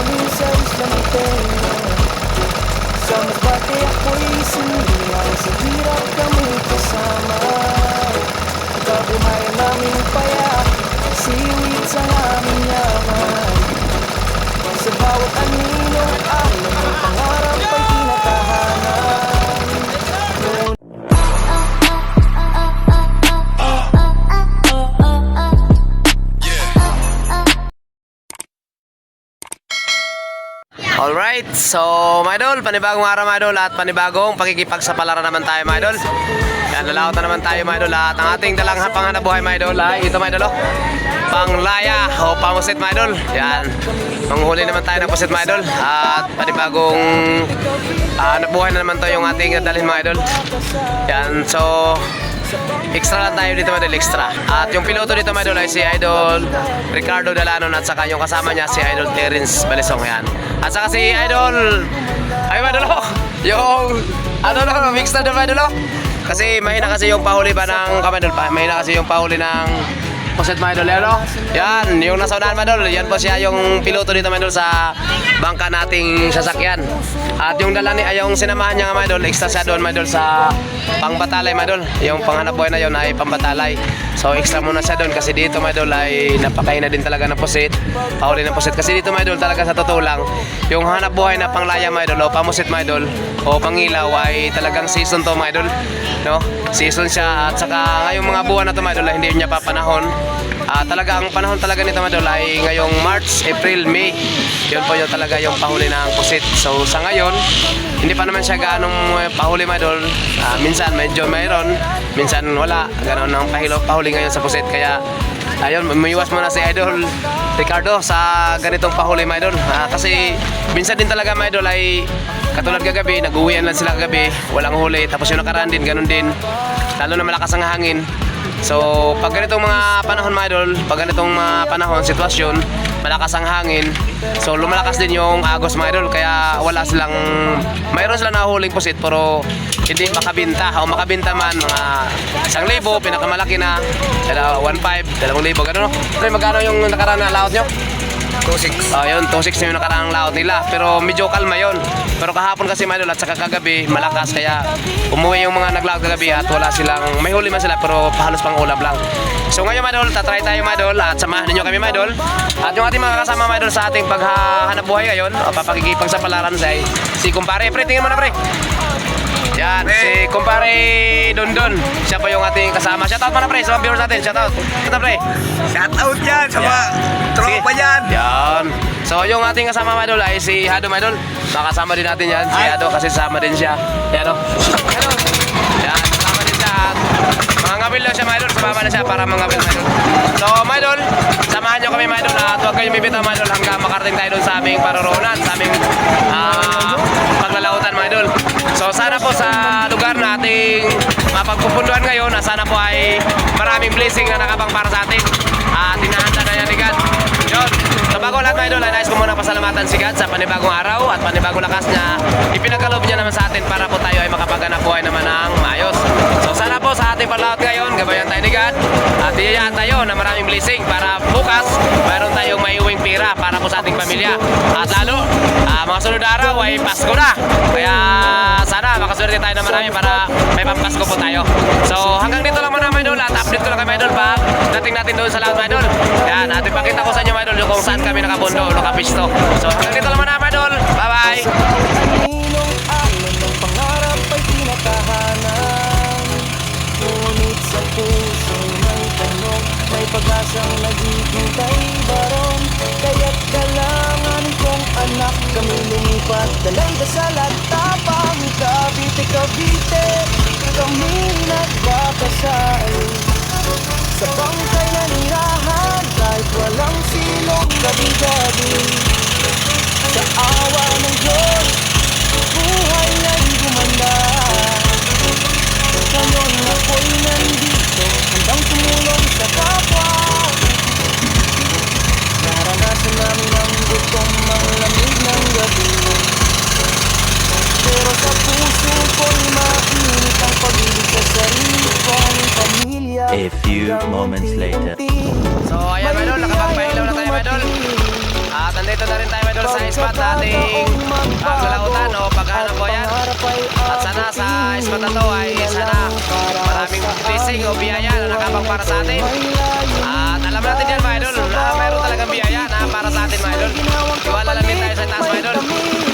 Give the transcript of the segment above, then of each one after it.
namin sa Isla Miteña. Sa Masbate ako'y sinilang, sa hirap kami kasama. Kabuhayan namin payak, siwit sa aming yaman. Sa bawat anino, alam ng pangarap ay tinatahanan. Alright, so mga idol, panibagong araw mga idol at panibagong pakikipagsapalaran naman tayo mga idol. Yan, lalaot na naman tayo mga idol at ang ating dalang panghanapbuhay mga idol ay ito mga idol, oh, panglaya o pamusit mga idol. Yan, manghuli naman tayo ng pusit mga idol at panibagong hanapbuhay na naman to yung ating dalhin mga idol. Yan, so extra lang tayo dito mga idol, extra. At yung piloto dito mga idol ay si Idol Ricardo Dalanon at saka yung kasama niya si Idol Terence Balisong. Yan. At saka si Idol ay mga idol, oh, yung ano mix na doon mga idol, oh. Kasi mahina kasi yung pahuli ba ng kamadol pa. Mahina kasi yung pahuli ng puset mga idol. Yan, oh. Yan, yung nasa unahan mga idol. Yan po siya yung piloto dito mga idol sa bangka nating sasakyan. At yung dala ni ay yung sinamahan niya mga idol, extra siya doon mga idol sa pangbatalay mga idol. Yung panghanapbuhay na yun ay pambatalay. So extra muna siya doon kasi dito mga idol ay napakain na din talaga ng pusit. Pahuli ng pusit kasi dito mga idol talaga sa totoo lang yung hanapbuhay na panglaya mga idol o pamusit mga idol o pangilaw ay talagang season to mga idol, no? Season siya at saka ngayong mga buwan na to mga idol ay hindi niya pa panahon. Talaga ang panahon talaga nito mga idol ay ngayong March, April, May. Yun po yung talaga yung pahuli ng pusit. So sa ngayon, hindi pa naman siya ganong pahuli mga idol. Minsan medyo mayroon, minsan wala. Ganon ang pahuli ngayon sa pusit. Kaya ayun, umiwas muna si Idol Ricardo sa ganitong pahuli mga idol. Kasi minsan din talaga mga idol ay katulad kagabi, nag-uwian lang sila kagabi, walang huli. Tapos yung nakaraan din, ganon din. Lalo na malakas ang hangin. So pag ganitong mga panahon mga idol, pag ganitong mga panahon, sitwasyon, malakas ang hangin, so lumalakas din yung agos mga idol. Kaya wala silang, mayroon silang nahuling pusit pero hindi makabinta o makabinta man mga 1,000, pinakamalaki na 1,500, 2,000, gano'n, no? Pero magkano yung nakaraan na laot nyo? 2.6. Yun, 2.6 na yung nakaraang laot nila. Pero medyo kalma yun. Pero kahapon kasi mga idol at saka kagabi malakas. Kaya umuwi yung mga naglaot kagabi at wala silang, may huli man sila pero halos pang ulap lang. So ngayon mga idol, tatry tayo mga idol at samahan ninyo kami mga idol. At yung ating mga kasama mga idol sa ating paghahanap buhay ngayon o papakikipagsapalaran sa si kumpare. Pre, tingin mo na pre. Yan, si kumpare Dondon. Siya po yung ating kasama. Shoutout mo na pre sa mga viewers natin. Shoutout. Shoutout pre. Shoutout yan sa mga tropa yan. Yan. So yung ating kasama mga idol ay si Hado mga idol. Makasama din natin yan. Si Hado kasi sama din siya. Yan o. Yan, kasama din siya. Mangabil lang siya mga idol. Sumama na siya para mangabil mga idol. So mga idol, samahan nyo kami mga idol at huwag kayong bibitaw mga idol hanggang makarating tayo doon sa aming paroroonan, sa aming paglalautan mga idol. So sana po sa lugar na ating mapagpupunduhan ngayon, sana po ay maraming blessing na nakabang para sa atin. Tinahanda na yan ni God. Yun. So bago lahat mga idol, ay nais ko muna pasalamatan si God sa panibagong araw at panibagong lakas na ipinagkaloob niya naman sa atin para po tayo ay makapaganap buhay naman ng maayos. So sana po sa ating panlaot ngayon, gabayan tayo ni God at iyayahan tayo na maraming blessing para bukas mayroon tayong maiuwing pira para po sa ating pamilya. At lalo, mga sunod na araw ay Pasko na. Kaya sana makaswerte tayo na marami para may pampasko po tayo. So hanggang dito lang muna mga idol at update ko lang kay mga idol pag dating natin doon sa laot mga idol. Yan, at ipakita ko sa inyo mga idol kung saan kami nakabundo o nakapisto. So hanggang dito lang muna mga idol. Bye bye! Ninong alam ng pangarap ay tinatahanan. Ngunit sa puso may tanong, may pag-asang naghihintay baron. Kaya't kailangan kong anak kami lumipat, dalay dasal at tapang Cavite, Cavite. Kami nagpakasal sa bangkay na nirahan kahit walang silong gabi-gabi. Sa awa ng Diyos, buhay ay gumanda. Ngayon ako'y nandito, handang tumulong sa kapwa. Naranasan namin ang gutong ang lamig ng gabi. Pero sa puso ko'y mainit ang pag-ibig sa sarili kong pamilya. A few moments later. So ayan mga idol, nakapagpailaw na tayo mga idol. At nandito na rin tayo idol sa spot nating paglalautan o paghanap po yan. At sana sa spot na to ay sana maraming blessing o biyaya na nakabang para sa atin. At alam natin yan mga idol na mayroon talagang biyaya na para sa atin mga idol. Iwala lang din tayo sa taas mga idol.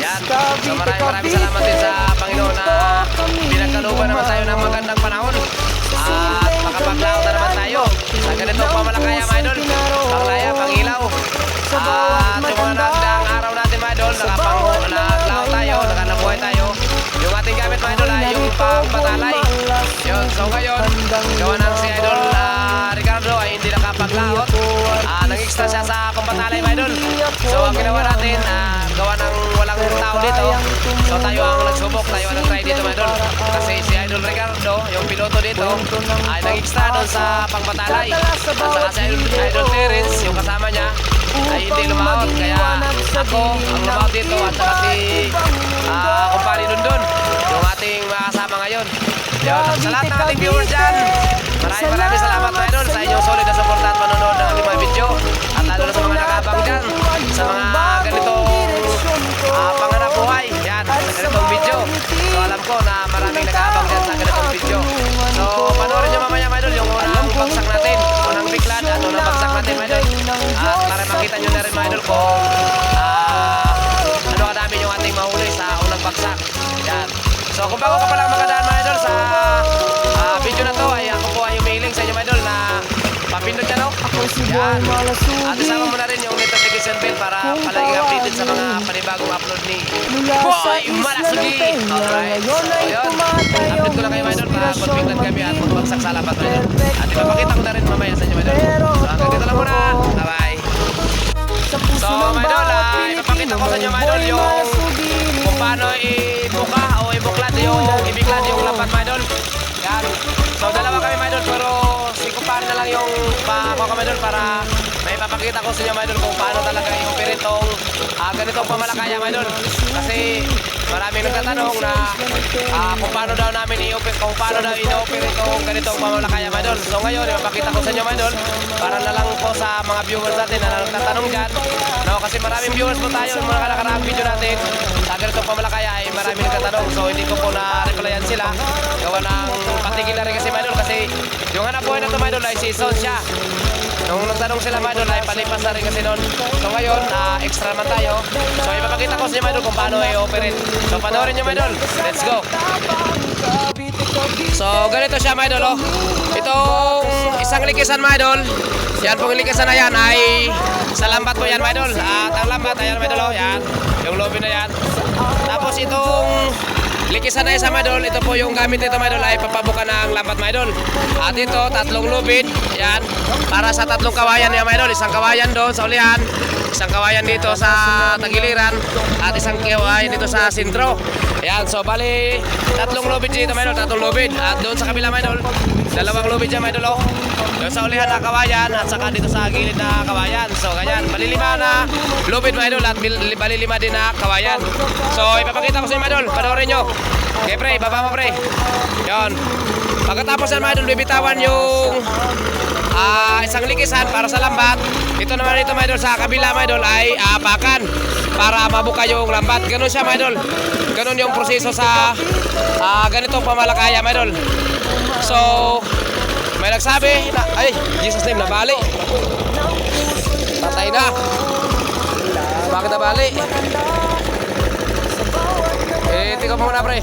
Yan. So maraming salamat din sa Panginoon na pinagkaluban naman tayo ng magandang panahon. At makapaglao na naman tayo sa ganitong pamalakaya mga idol. Panglaya, pangilaw. At yung mga nagdaang araw natin mga idol, naglaw tayo, nakanabuhay tayo. Yung ating gamit mga idol ay yung pangbatalay. Yun, so ngayon, gawa ng si idol Ricardo ay hindi nakapaglaot. Nag-extra siya sa pangbatalay mga idol. So ang ginawa natin, gawa ng walang tao dito. So tayo ang nagsubok, tayo ang nag-try dito mga idol. Kasi si idol Ricardo, yung piloto dito, ay nag-extra doon sa pangbatalay. At saka si idol Terence, yung kasama niya, ay hindi lumaot. Kaya ako ang lumaot dito at saka si kumpani Dundon, yung ating mga kasama ngayon. Yun, sa lahat ng ating viewers dyan, maraming salamat mga idol sa inyong solid na support at manonood ng ating mga video. At lalo na sa mga nakabang dyan, sa mga ganitong panganap buhay. Yan, sa ganitong video. So alam ko na maraming nakabang dyan sa ganitong video. So panoorin nyo mamaya mga idol yung unang bagsak natin, unang biklad at unang bagsak natin mga idol. At para makita nyo na rin mga idol kung ano kadami yung ating mahuli sa unang bagsak. Yan. So kung bago ka palang makadaan mga idol sa video na to, ay ako po ay humihiling sa inyo mga idol na papindot dyan o. Yan. At isama mo na rin yung notification bell para palaging updated sa mga panibagong upload ni Boy Malasugi. Alright. So yun, update ko na kayo mga idol para magpinglan kami at magbagsak sa lapat mga idol. At ipapakita ko na rin mamaya sa inyo mga idol. So hanggang dito lang muna. Bye bye. So mga idol, ipapakita ko sa inyo mga idol yung kung paano ibuka o ibuklad yung ibiklad yung lapat mga idol. Yan. So dalawa kami mga idol pero si kumpare na lang yung ako mga idol para may papakita ko sa inyo mga idol kung paano talaga i-operate itong ganitong pamalakaya mga idol. Kasi maraming nagtatanong na kung paano daw namin i-operate, kung paano daw i-operate itong ganitong pamalakaya mga idol. So ngayon ipapakita ko sa inyo mga idol para na lang po sa mga viewers natin na nagtatanong dyan. No, kasi maraming viewers po tayo yung mga nakaraang video natin sa ganitong pamalakaya ay maraming nagtatanong. So hindi ko po na-replyan sila. Gawa ng patigil na rin kasi mga idol kasi yung hanap buhay na ito mga idol ay season siya. Nung nagtanong sila mga idol ay palipas na rin kasi noon. So ngayon, extra man tayo. So ipapakita ko sa inyo mga idol kung paano i-operate. So panoorin nyo mga idol. Let's go! So ganito siya mga idol oh. Itong isang likisan mga idol. Yan pong likisan na yan ay sa lambat po yan mga idol. At ang lambat ayan mga idol oh. Yan. Yung lobby na yan. Tapos itong likisan na isa mga idol, ito po yung gamit nito mga idol ay papabuka ng lambat mga idol. At ito, tatlong lubid, yan, para sa tatlong kawayan yan mga idol. Isang kawayan doon sa ulihan, isang kawayan dito sa tagiliran, at isang kawayan dito sa sentro. Yan, so bali, tatlong lubid dito mga idol, tatlong lubid. At doon sa kabila mga idol, dalawang lubid dyan mga idol oh. Doon sa ulihan na kawayan at saka dito sa gilid na kawayan. So ganyan, bali lima na lubid mga idol at bali lima din na kawayan. So ipapakita ko sa inyo mga idol, panoorin nyo. Okay pre, baba mo pre. Yun. Pagkatapos yan mga idol, bibitawan yung isang likisan para sa lambat. Ito naman dito mga idol, sa kabila mga idol ay apakan para mabuka yung lambat. Ganun siya mga idol. Ganun yung proseso sa ganitong pamalakaya mga idol. So may nagsabi na, ay, Jesus name, nabali. Patay na. Bakit nabali? Tingnan mo muna pre.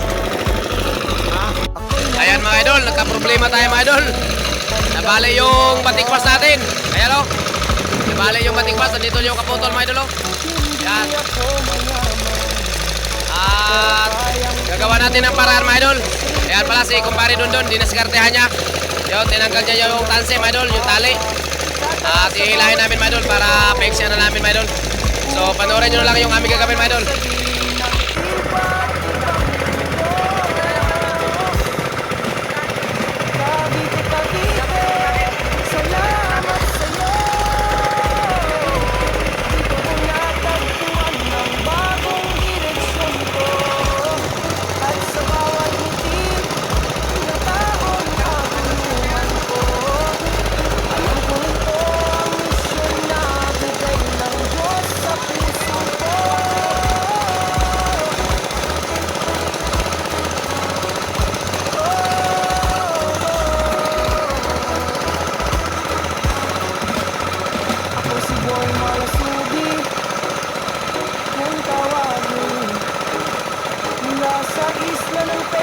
Ayan mga idol, nagka-problema tayo mga idol. Nabali yung batikwas natin. Ayan o. Nabali yung batikwas, nandito yung kaputol mga idol o. Yan. At gagawa natin ng paraan mga idol. Ayan pala si kumpare Dundon, dinaskartehan niya. Yun, tinanggal niya yung tanse mga idol, yung tali. At ihilahin namin mga idol para peksya na namin mga idol. So panoorin nyo lang yung aming gagawin mga idol.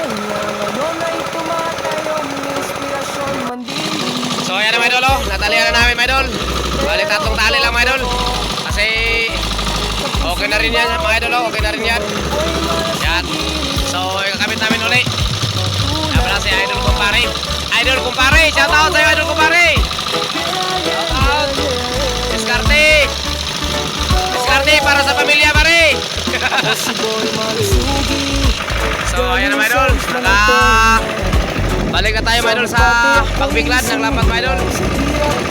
penya Ngayon ay tumatayong inspirasyon mandili. So ayan na mga idol, oh. Natalian na namin mga idol. Balik tatlong tali lang mga idol. Kasi okay na rin yan mga idol, oh. Okay na rin yan. Yan. So ikakabit namin uli. Yan pala si Idol Kumpare. Idol Kumpare, shout out sa'yo Idol Kumpare. Shout out. Diskarte. Diskarte para sa pamilya pare. So ayan na mga idol. Balik na tayo mga idol sa pagbiklad ng lambat mga idol.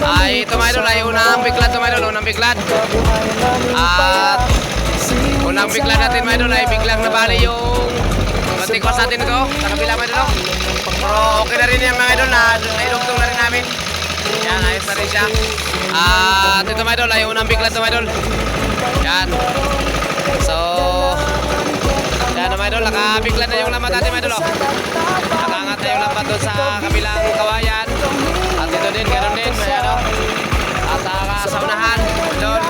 Ay ito mga idol ay unang biklad to mga idol, unang biklad. At unang biklad natin mga idol ay biglang nabali yung batikwas natin ito sa kabila mga idol. Pero okay na rin yung mga idol na nailugtong na rin namin. Yan, ayos na rin siya. At ito mga idol ay unang biklad to mga idol. Yan. So yan na mga idol, nakabiklad na yung lambat natin mga idol. Nakangat na yung lambat doon sa kabilang kawayan. At ito din, ganoon din mga idol. At sa unahan doon,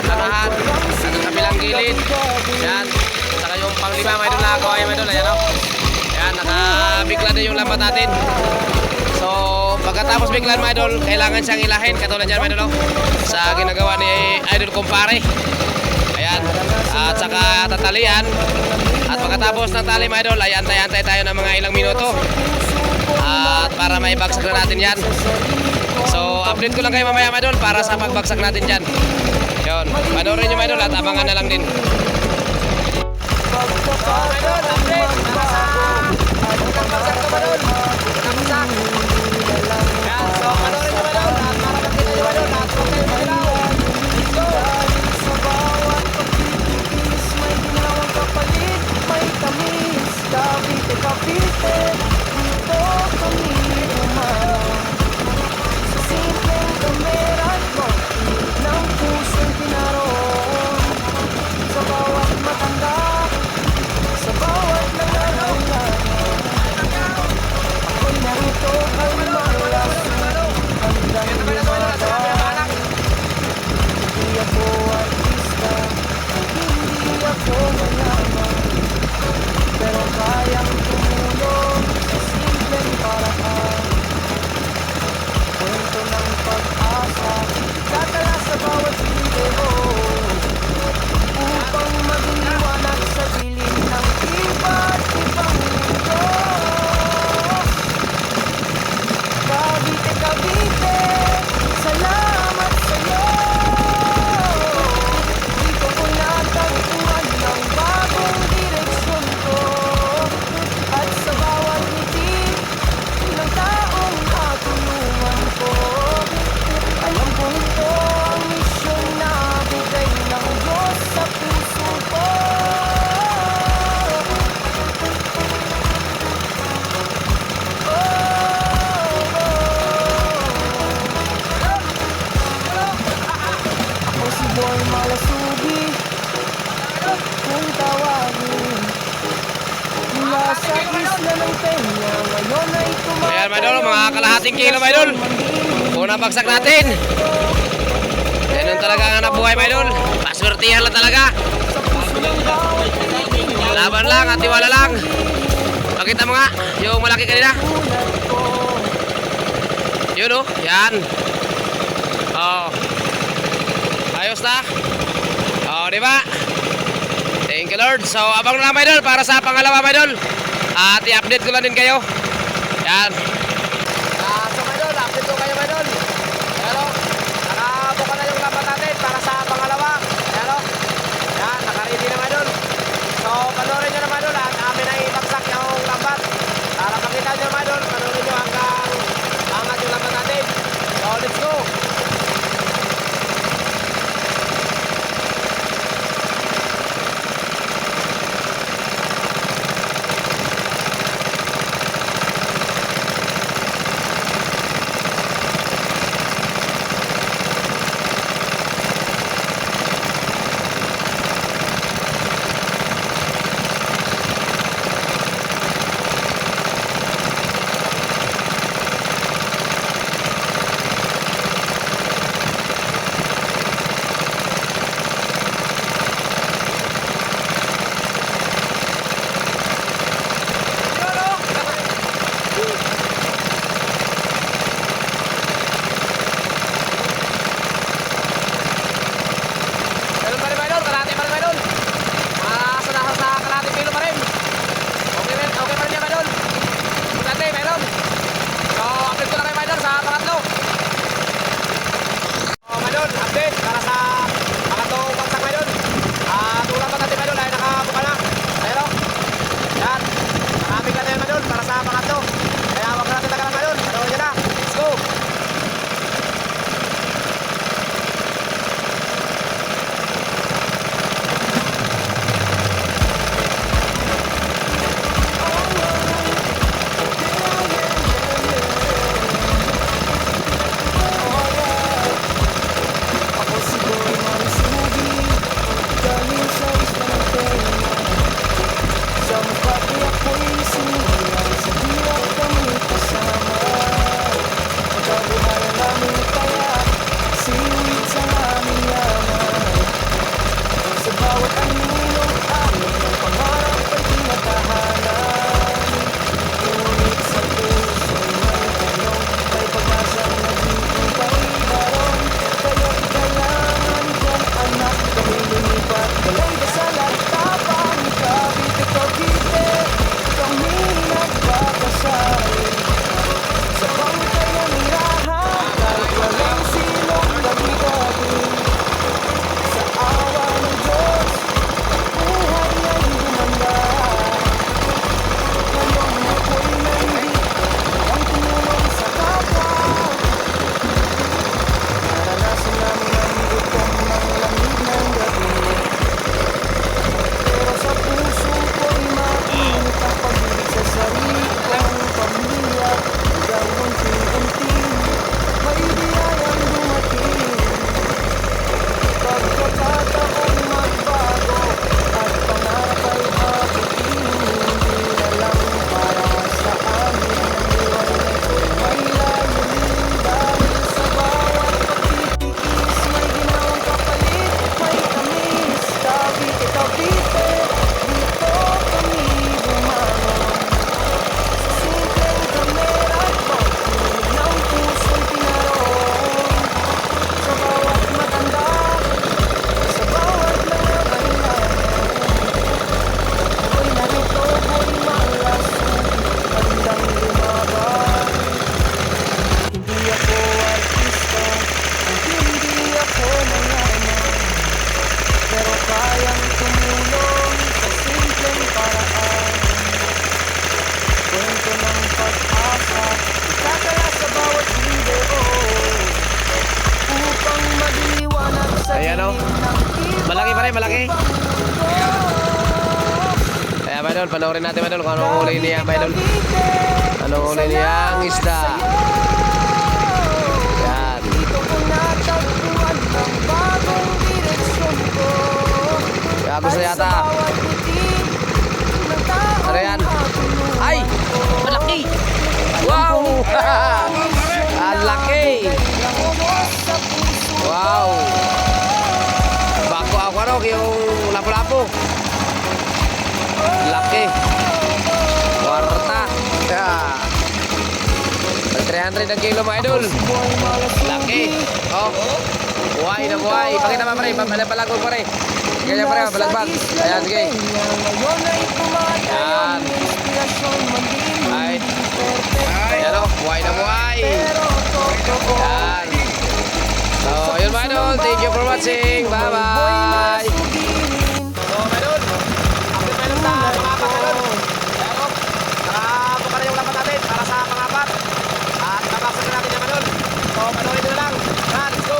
sa unahan, sa kabilang gilid. Yan. Saka yung panglima mga idol na kawayan mga idol. Ayan o. Yan, nakabiklad na yung lambat natin. So pagkatapos biklad mga idol, kailangan siyang ilahin katulad dyan mga idol sa ginagawa ni Idol Kumpare. Ayan, at saka tatalian. At pagkatapos ng tali mga idol ay antay-antay tayo ng mga ilang minuto. At para maibagsak na natin yan. So update ko lang kayo mamaya mga idol para sa pagbagsak natin dyan. Yun, panoorin nyo mga idol at abangan na lang din. Pero kayang tumulong sa simpleng paraan. Kwento ng pag-asa, tatala sa bawat video upang maging liwanag sa dilim ng iba't ibang mundo. Cavite, Cavite, salamat sa'yo. Dito ko natagpuan ng bagong direksyon ko. At sa bawat ngiti ng taong natulungan ko, alam ko ito ang misyon na bigay ng Diyos sa puso ko. Ako si Boy Malasugi, kung tawagin mula sa isla ng Peña, ngayon ay Ayan mga idol, mga kalahating kilo mga idol. Unang bagsak natin. Ganun talaga ang hanap buhay mga idol. Paswertihan lang talaga. Laban lang at tiwala lang. Pakita mo nga yung malaki kanina. Yun o, yan. Oh. Ayos na. Oh, di ba? Thank you Lord. So abang na lang mga idol para sa pangalawa mga idol. At i-update ko lang din kayo. Yan. So mga idol, update ko kayo mga idol. Pero nakabuka na yung lambat natin para sa pangalawa. Pero yan, nakaready na mga idol. So panoorin nyo na mga idol at amin ay ibagsak yung lambat. Para makita nyo mga idol, panoorin nyo hanggang angat yung lambat natin. So let's go. idol. Panoorin natin mga idol kung anong huli niya mga idol. Anong huli niya ang isda. Yan. Dito ko natagpuan ang bagong direksyon ko. Kaya gusto At yata. sa bawat ngiti ng taong Ano yan? katulungan Ay! ko. Malaki! Wow! Ang laki! Wow! Bako ako ano, yung lapo-lapo. Laki! Kwarta! Yeah. 300 ang kilo mga idol. Laki! Oh! Buhay na buhay! Pakita pa pare, palagog pare. Ganyan pare, palagbag. Ayan, sige. Ngayon ay pumatay ang Yan. inspirasyon maging Ay. perfect. Ayan o, buhay na buhay! Pero totoo. Yan! So, yun mga idol. Thank you for watching. Bye-bye! So, mga idol. Update tayo sa pangapat, idol. Ayan o. Nakabuka na yung lapat natin para sa pangapat. At nabaksan na natin yung idol. So, panoorin nyo na lang. Yan, let's go!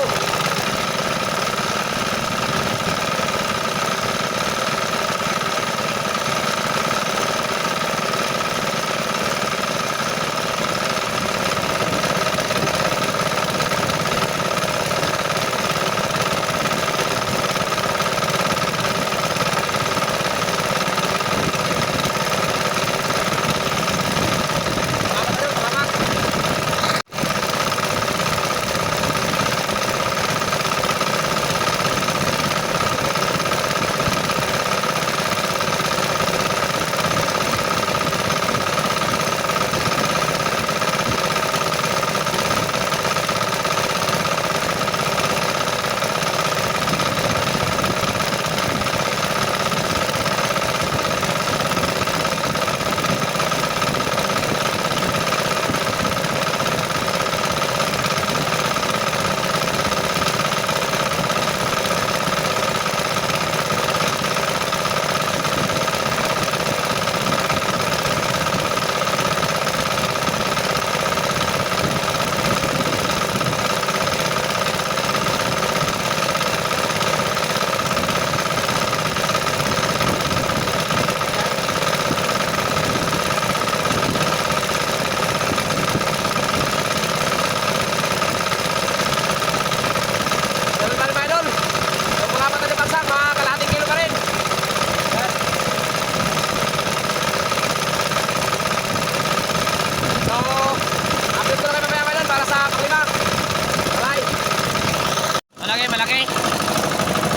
Malaki.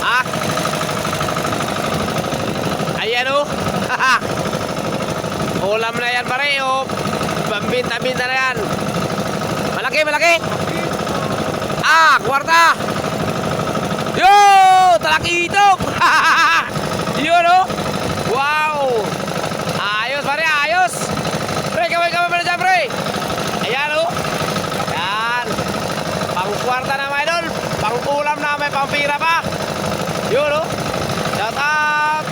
Ah. Ayan o. Ulam na yan pare o. Pambinta-binta na yan. Malaki. Ah, kwarta. Yo, talakitok. Yun o. Wow. Ayos pare, ayos. Pre, kaway pala dyan pre. Ayan o. Yan. Pang kwarta na mga idol. Pang ulam na may pampira pa. Yun o. Shout out.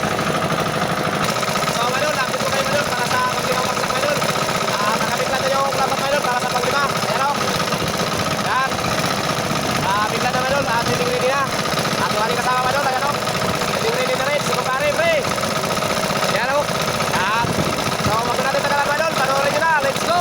So mga idol, lapit ko kayo mga idol para sa paglimang mga idol. Nakabigla na yung lapat mga idol para sa paglima. Ayan o. Yan. Bigla na mga idol. At ready na. At wali kasama mga idol. Ayan o. Ready na rin. Sige pare pre. Ayan o. Yan. So mag natin tagalan mga idol. Panoorin nyo na. Let's go.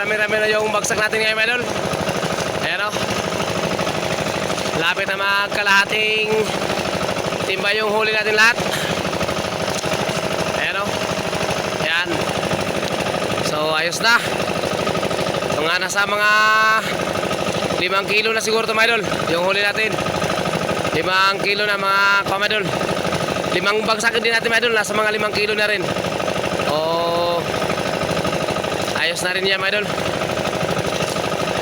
marami-rami na yung bagsak natin ngayon, mga idol. Ayan o. Lapit na magkalahating timba yung huli natin lahat. Ayan o. Ayan. So, ayos na. Mga nasa mga 5 kilo na siguro ito, mga idol. Yung huli natin. 5 kilo na mga kamadol. 5 bagsakin din natin, mga idol. Nasa mga 5 kilo na rin. O, ayos na rin yan, mga idol.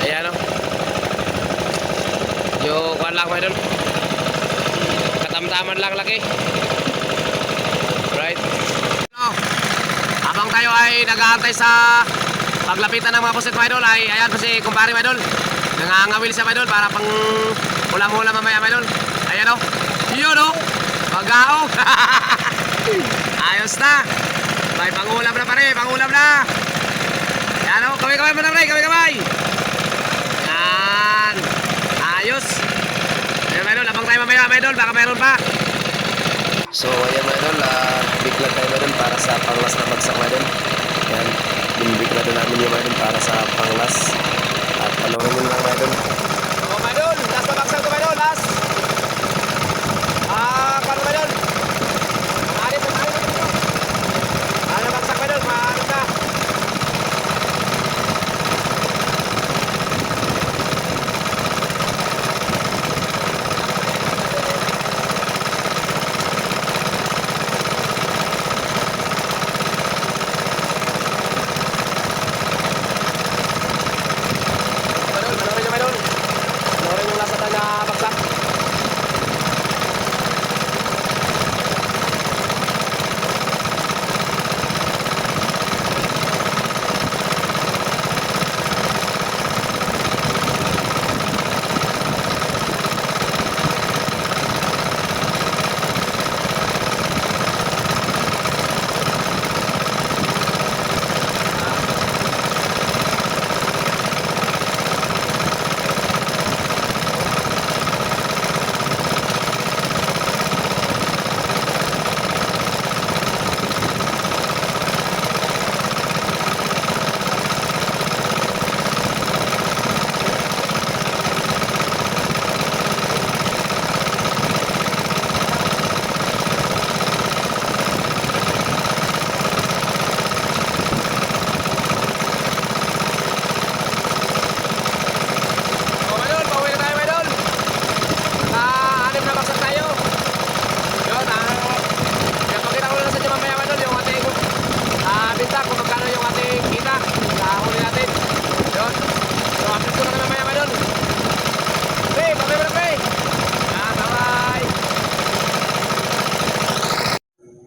Ayan o. Yung kuhan lang, mga idol. Katamtaman lang laki. Right. Habang tayo ay nag-aantay sa paglapitan ng mga pusit, mga idol, ay ayan po si kumpare, mga idol. Nangangawil siya, mga idol, para pang ulam-ulam mamaya, mga idol. Ayan o. Yun o. Pag-aong. Ayos na. May pangulam na, pare. Pangulam na. Ayan o. Kamay-kamay mo na, pare. Kamay-kamay. Yan. Ayos. Ayan, mga idol. Abang tayo mamaya, mga idol. Baka mayroon pa. So, ayan, mga idol. Biglag tayo, mga idol, para sa panglas na bagsak, mga idol. Ayan. Binibigla na namin yung, mga idol, para sa panglas. At panoorin nyo lang, mga idol. So, mga idol. Last na bagsak to, mga idol. Last. Paano, mga idol? Alit na tayo, mga idol. Ano bagsak, mga idol? Maalit na.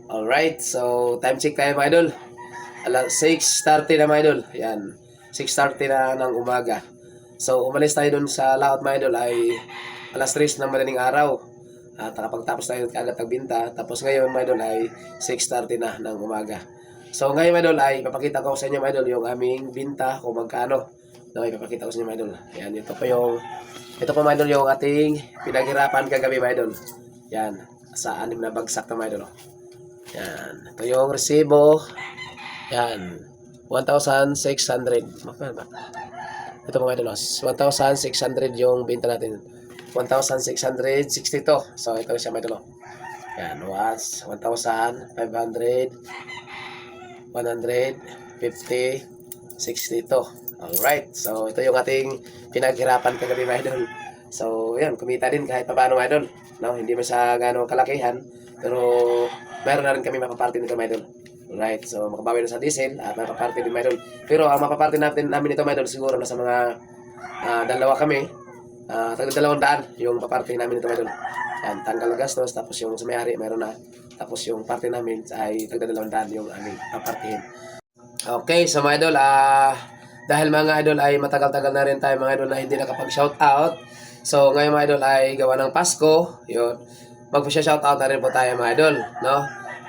Alright, so time check tayo, mga idol. Alas 6:30 na, mga idol. Ayan, 6:30 na ng umaga. So umalis tayo dun sa laot, mga idol, ay alas 3 ng madaling araw. At nakapagtapos tayo agad nagbinta. Tapos ngayon, mga idol, ay 6:30 na ng umaga. So ngayon, mga idol, ay papakita ko sa inyo, mga idol, yung aming binta kung magkano. No, ipapakita ko sa inyo, mga idol. Ayan, ito po, mga idol, yung ating pinaghirapan kagabi, mga idol. Yan, sa 6 na bagsak na, mga idol. Yan, ito yung resibo. Yan, 1,600. Ito, mga idol, 1,600 yung binta natin. 1,662. So ito siya, mga idol. Yan, was 1,500, 150, 62. Alright, so ito yung ating pinaghirapan kagabi, mga idol. So yan, kumita din kahit paano, mga idol. No, hindi man sa gano'ng kalakihan, pero meron na rin kami mapaparte nito, mga idol. Alright, so makabawi na sa diesel at mapaparte din, mga idol. Pero ang mapaparte namin ito, mga idol, siguro na sa mga dalawa kami. Tagda 200 yung paparte namin ito, mga idol. Yan, tanggal gastos, tapos yung sa may-ari meron na. Tapos yung parte namin ay tagda 200 yung aming papartihin. Okay, so mga idol, dahil mga idol ay matagal-tagal na rin tayo, mga idol, na hindi nakapag-shoutout. So ngayon, mga idol, ay gawa ng Pasko, yun, magpa-shoutout na rin po tayo, mga idol, no?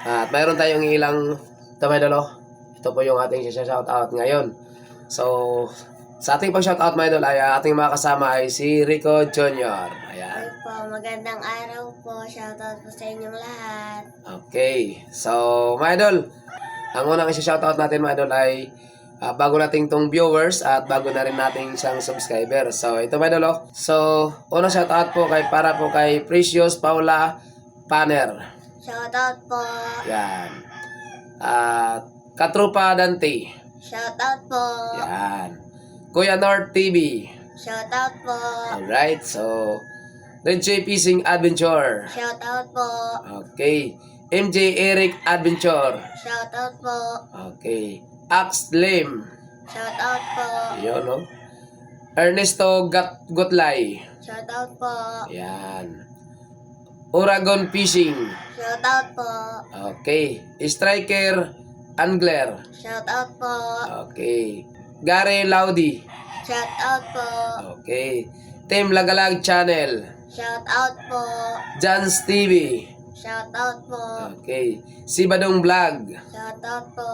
At mayroon tayong ilang, ito, mga idol, oh. Ito po yung ating shoutout ngayon. So sa ating pag-shoutout, mga idol, ay ating mga kasama ay si Rico Jr. Ayan. Hello po, magandang araw po. Shoutout po sa inyong lahat. Okay, so mga idol, ang unang isa-shoutout natin, mga idol, ay bago nating tong viewers at bago na rin nating isang subscriber. So ito mga idol, oh. So una shoutout po para po kay Precious Paula Panner. Shoutout po. Yan. At Katrupa Dante. Shoutout po. Yan. Kuya North TV. Shoutout po. Alright, so Red J Fishing Adventure. Shoutout po. Okay. MJ Eric Adventure. Shoutout po. Okay. Ax Lim. Shoutout po. Yun, no? Ernesto Gotlay. Shoutout po. Yan. Uragon Fishing. Shoutout po. Okay. Striker Angler. Shoutout po. Okay. Gary Laudi. Shoutout po. Okay. Team Lagalag Channel. Shoutout po. Jans TV. Shoutout po. Okay. Sibadong Vlog. Shoutout po.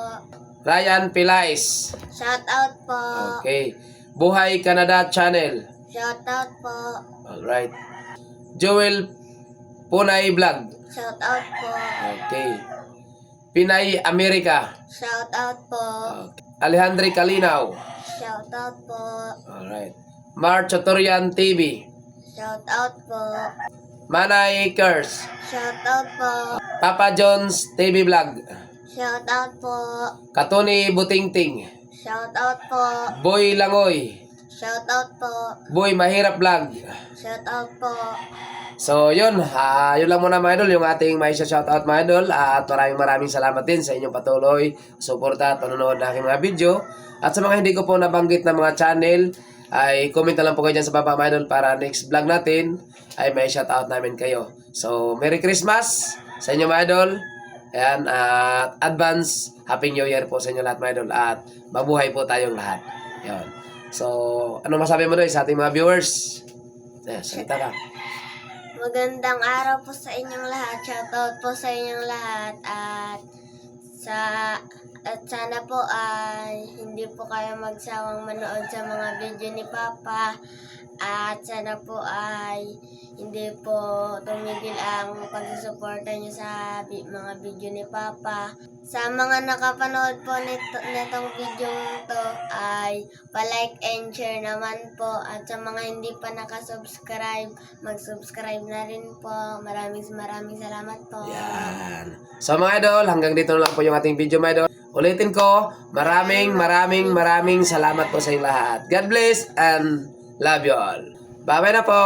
Ryan Pilais. Shoutout po. Okay. Buhay Canada Channel. Shoutout po. Alright. Joel Punay Vlog. Shoutout po. Okay. Pinay America. Shoutout po. Okay. Alejandro Calinaw. Shoutout po. Alright. Mar Chatorian TV. Shoutout po. Manay Kers. Shoutout po. Papa John's TV Vlog. Shoutout po. Katuni Butingting. Shoutout po. Boy Langoy. Shoutout po. Boy Mahirap Vlog. Shoutout po. So yun, yun lang muna mga idol, yung ating may shoutout mga idol. At maraming salamat din sa inyong patuloy suporta at panonood ng aking mga video. At sa mga hindi ko po nabanggit na mga channel, ay comment na lang po kayo dyan sa baba mga idol para next vlog natin ay may shoutout namin kayo. So Merry Christmas sa inyo mga idol. Ayan, at advance Happy New Year po sa inyo lahat mga idol. At mabuhay po tayong lahat. Yan. So ano masabi mo doon sa ating mga viewers? Salita ka. Magandang araw po sa inyong lahat. Shoutout po sa inyong lahat. At sana po ay hindi po kayo magsawang manood sa mga video ni Papa. At sana po ay hindi po tumigil ang pagsusuporta nyo sa mga video ni Papa. Sa mga nakapanood po nitong video to ay pa-like and share naman po. At sa mga hindi pa nakasubscribe, mag-subscribe na rin po. Maraming salamat po. Yan. So mga idol, hanggang dito na lang po yung ating video mga idol. Ulitin ko, maraming salamat po sa inyong lahat. God bless and love you all. Bye-bye na po!